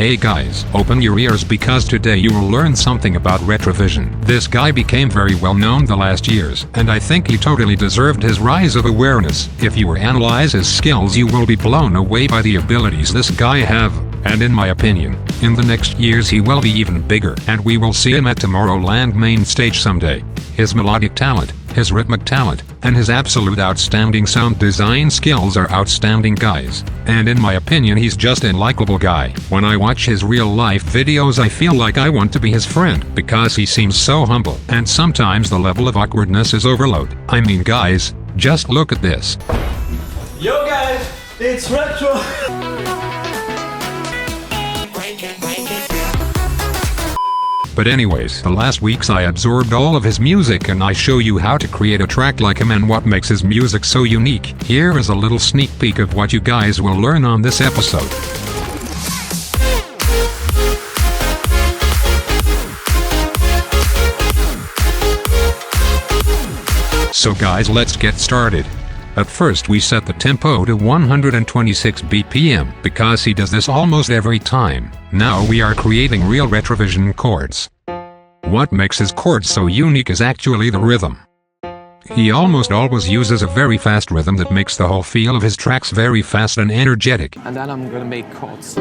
Hey guys, open your ears because today you will learn something about Retrovision. This guy became very well known the last years, and I think he totally deserved his rise of awareness. If you analyze his skills, you will be blown away by the abilities this guy have. And in my opinion, in the next years he will be even bigger, and we will see him at Tomorrowland main stage someday. His melodic talent, his rhythmic talent, and his absolute outstanding sound design skills are outstanding, guys. And in my opinion, he's just a likable guy. When I watch his real-life videos, I feel like I want to be his friend, because he seems so humble, and sometimes the level of awkwardness is overload. I mean guys, just look at this. Yo guys, it's Retro! But anyways, the last weeks I absorbed all of his music and I show you how to create a track like him and what makes his music so unique. Here is a little sneak peek of what you guys will learn on this episode. So guys, let's get started. At first we set the tempo to 126 BPM, because he does this almost every time. Now we are creating real Retrovision chords. What makes his chords so unique is actually the rhythm. He almost always uses a very fast rhythm that makes the whole feel of his tracks very fast and energetic. And then I'm gonna make chords.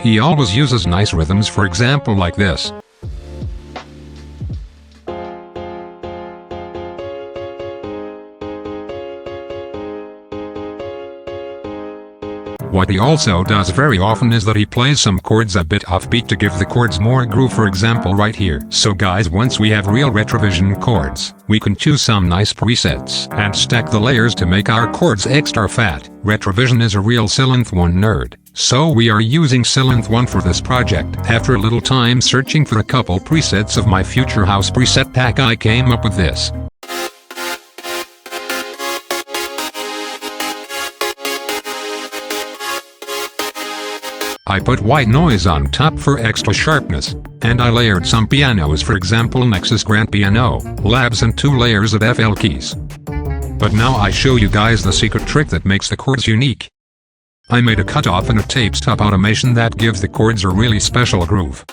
He always uses nice rhythms, for example like this. What he also does very often is that he plays some chords a bit offbeat to give the chords more groove, for example right here. So guys, once we have real Retrovision chords, we can choose some nice presets and stack the layers to make our chords extra fat. Retrovision is a real Synth 1 nerd, so we are using Synth 1 for this project. After a little time searching for a couple presets of my future house preset pack, I came up with this. I put white noise on top for extra sharpness, and I layered some pianos, for example Nexus Grand Piano, Labs, and 2 layers of FL keys. But now I show you guys the secret trick that makes the chords unique. I made a cutoff and a tape stop automation that gives the chords a really special groove.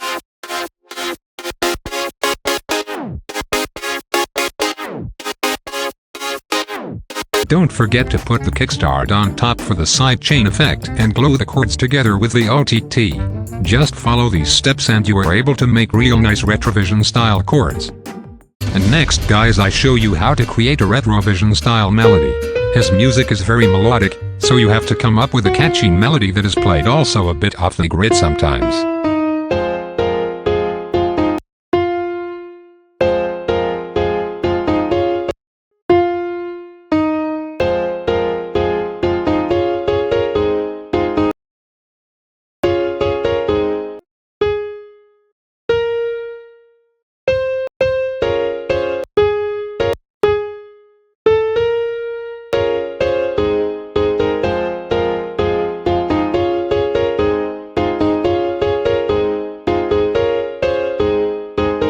Don't forget to put the kickstart on top for the sidechain effect and glue the chords together with the OTT. Just follow these steps and you are able to make real nice Retrovision style chords. And next guys, I show you how to create a Retrovision style melody. His music is very melodic, so you have to come up with a catchy melody that is played also a bit off the grid sometimes.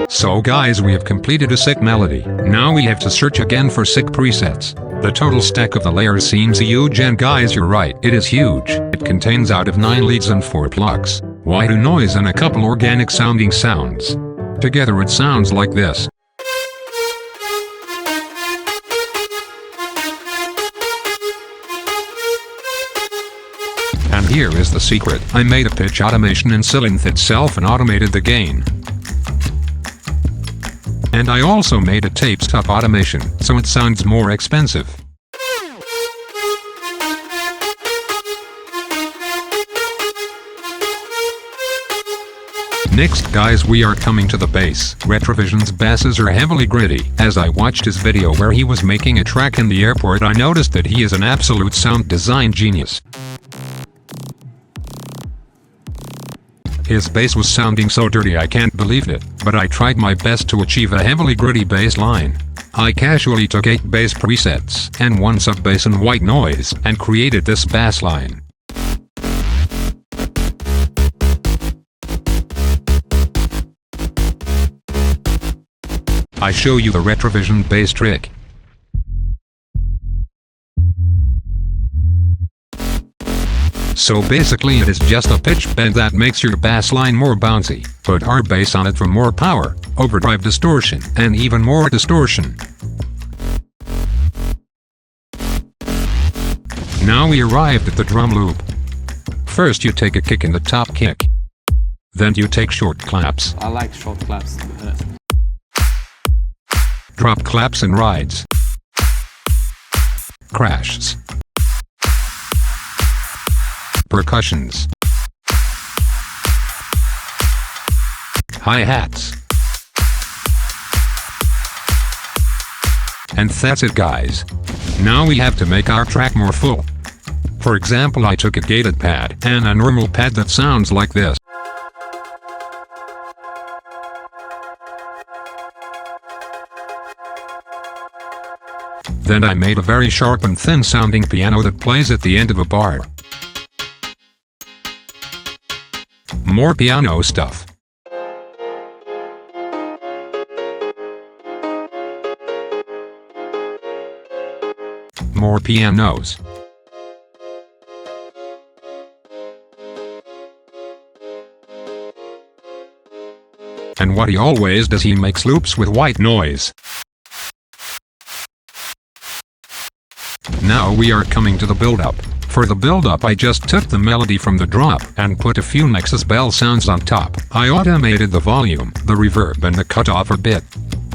So guys, we have completed a sick melody. Now we have to search again for sick presets. The total stack of the layers seems huge, and guys, you're right, it is huge. It contains out of 9 leads and 4 plugs, white noise and a couple organic sounding sounds. Together it sounds like this. And here is the secret. I made a pitch automation in Synth itself and automated the gain. And I also made a tape stop automation, so it sounds more expensive. Next guys, we are coming to the bass. Retrovision's basses are heavily gritty. As I watched his video where he was making a track in the airport, I noticed that he is an absolute sound design genius. His bass was sounding so dirty I can't believe it, but I tried my best to achieve a heavily gritty bass line. I casually took 8 bass presets and 1 sub bass and white noise and created this bass line. I show you the Retrovision bass trick. So basically it is just a pitch bend that makes your bass line more bouncy. Put hard bass on it for more power, overdrive distortion, and even more distortion. Now we arrived at the drum loop. First you take a kick in the top kick. Then you take short claps. I like short claps. Drop claps and rides. Crashes. Percussions. Hi-hats. And that's it, guys. Now we have to make our track more full. For example, I took a gated pad and a normal pad that sounds like this. Then I made a very sharp and thin sounding piano that plays at the end of a bar. More piano stuff. More pianos. And what he always does, he makes loops with white noise. Now we are coming to the build-up. For the build-up I just took the melody from the drop and put a few Nexus bell sounds on top. I automated the volume, the reverb and the cutoff a bit.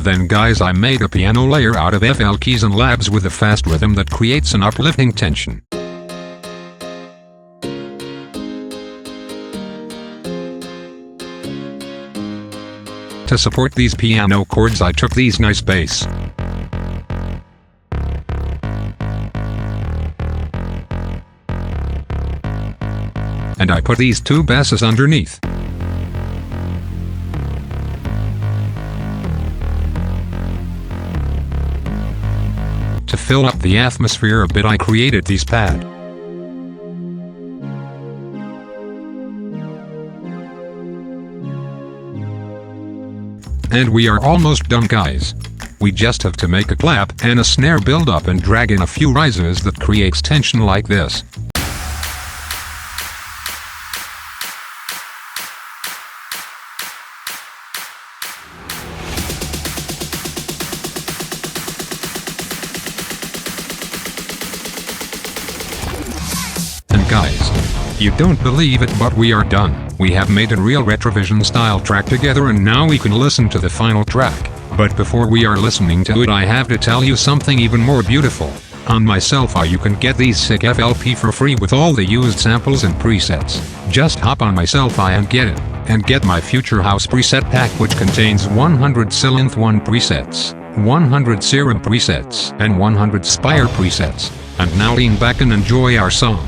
Then guys, I made a piano layer out of FL keys and labs with a fast rhythm that creates an uplifting tension. To support these piano chords I took these nice bass. And I put these two basses underneath. To fill up the atmosphere a bit I created these pads. And we are almost done, guys. We just have to make a clap and a snare build up and drag in a few rises that creates tension like this. Guys, you don't believe it, but we are done. We have made a real Retrovision style track together and now we can listen to the final track. But before we are listening to it I have to tell you something even more beautiful. On my Selfie you can get these sick FLP for free with all the used samples and presets. Just hop on my Selfie and get it. And get my Future House preset pack which contains 100 Synth 1 presets, 100 Serum presets, and 100 Spire presets. And now lean back and enjoy our song.